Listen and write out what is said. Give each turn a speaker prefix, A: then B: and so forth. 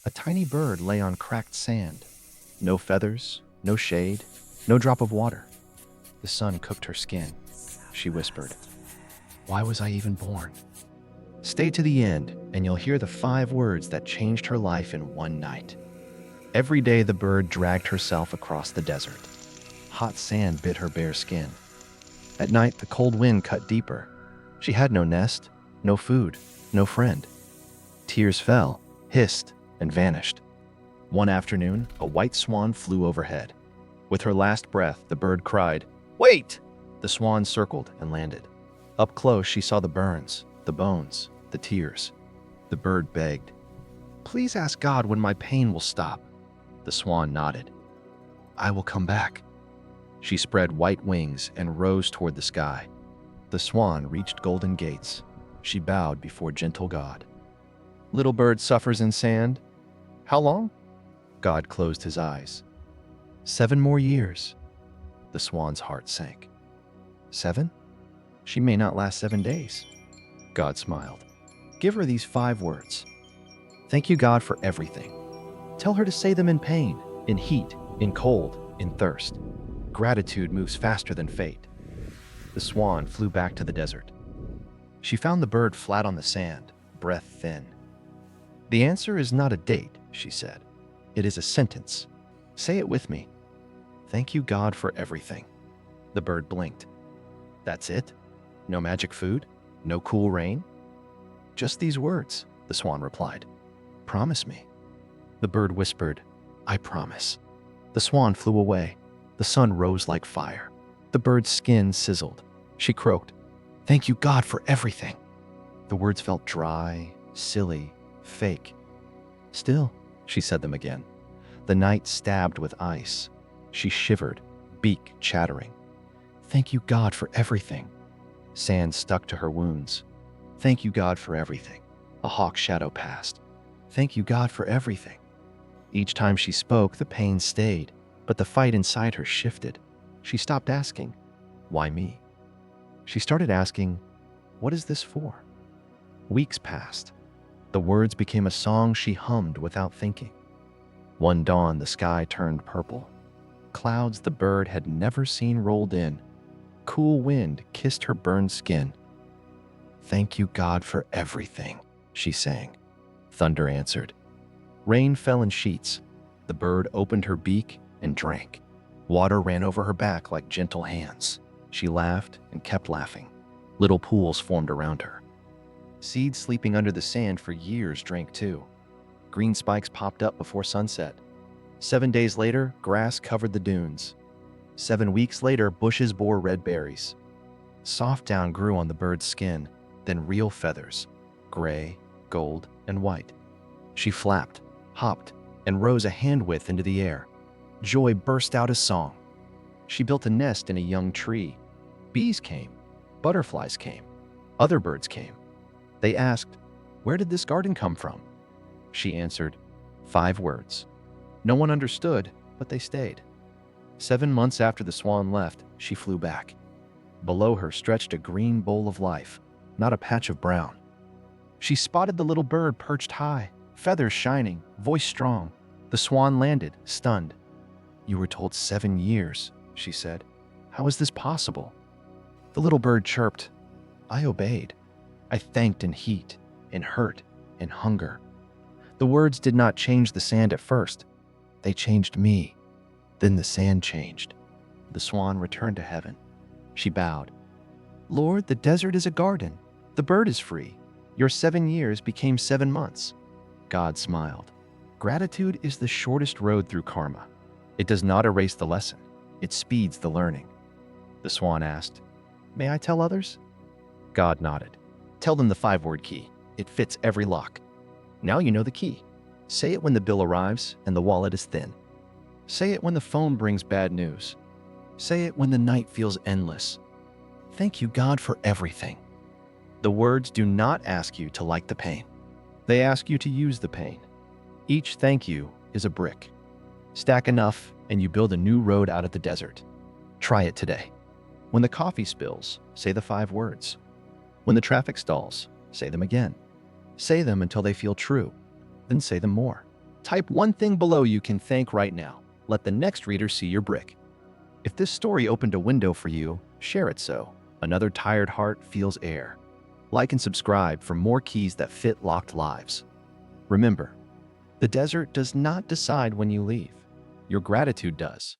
A: A tiny bird lay on cracked sand. No feathers, no shade, no drop of water. The sun cooked her skin. She whispered, "Why was I even born?" Stay to the end, and you'll hear the 5 words that changed her life in one night. Every day, the bird dragged herself across the desert. Hot sand bit her bare skin. At night, the cold wind cut deeper. She had no nest, no food, no friend. Tears fell, hissed, and vanished. One afternoon, a white swan flew overhead. With her last breath, the bird cried, "Wait!" The swan circled and landed. Up close, she saw the burns, the bones, the tears. The bird begged, "Please ask God when my pain will stop." The swan nodded. "I will come back." She spread white wings and rose toward the sky. The swan reached golden gates. She bowed before gentle God. Little bird suffers in sand. How long? God closed his eyes. 7 more years. The swan's heart sank. 7? She may not last 7 days. God smiled. Give her these 5 words. Thank you, God, for everything. Tell her to say them in pain, in heat, in cold, in thirst. Gratitude moves faster than fate. The swan flew back to the desert. She found the bird flat on the sand, breath thin. The answer is not a date, she said. It is a sentence. Say it with me. Thank you, God, for everything. The bird blinked. That's it? No magic food? No cool rain? Just these words, the swan replied. Promise me. The bird whispered, I promise. The swan flew away. The sun rose like fire. The bird's skin sizzled. She croaked, Thank you, God, for everything. The words felt dry, silly, fake. Still, she said them again. The night stabbed with ice. She shivered, beak chattering. Thank you, God, for everything. Sand stuck to her wounds. Thank you, God, for everything. A hawk shadow passed. Thank you, God, for everything. Each time she spoke, the pain stayed, but the fight inside her shifted. She stopped asking, why me? She started asking, what is this for? Weeks passed. The words became a song she hummed without thinking. One dawn, the sky turned purple. Clouds the bird had never seen rolled in. Cool wind kissed her burned skin. Thank you, God, for everything, she sang. Thunder answered. Rain fell in sheets. The bird opened her beak and drank. Water ran over her back like gentle hands. She laughed and kept laughing. Little pools formed around her. Seeds sleeping under the sand for years drank too. Green spikes popped up before sunset. 7 days later, grass covered the dunes. 7 weeks later, bushes bore red berries. Soft down grew on the bird's skin, then real feathers, gray, gold, and white. She flapped, hopped, and rose a hand-width into the air. Joy burst out as song. She built a nest in a young tree. Bees came, butterflies came, other birds came. They asked, where did this garden come from? She answered, 5 words. No one understood, but they stayed. 7 months after the swan left, she flew back. Below her stretched a green bowl of life, not a patch of brown. She spotted the little bird perched high, feathers shining, voice strong. The swan landed, stunned. You were told 7 years, she said. How is this possible? The little bird chirped. I obeyed. I thanked in heat, in hurt, in hunger. The words did not change the sand at first. They changed me. Then the sand changed. The swan returned to heaven. She bowed. Lord, the desert is a garden. The bird is free. Your 7 years became 7 months. God smiled. Gratitude is the shortest road through karma. It does not erase the lesson. It speeds the learning. The swan asked, May I tell others? God nodded. Tell them the 5-word key. It fits every lock. Now you know the key. Say it when the bill arrives and the wallet is thin. Say it when the phone brings bad news. Say it when the night feels endless. Thank you, God, for everything. The words do not ask you to like the pain. They ask you to use the pain. Each thank you is a brick. Stack enough and you build a new road out of the desert. Try it today. When the coffee spills, say the 5 words. When the traffic stalls, say them again. Say them until they feel true. Then say them more. Type one thing below you can thank right now. Let the next reader see your brick. If this story opened a window for you, share it so another tired heart feels air. Like and subscribe for more keys that fit locked lives. Remember, the desert does not decide when you leave. Your gratitude does.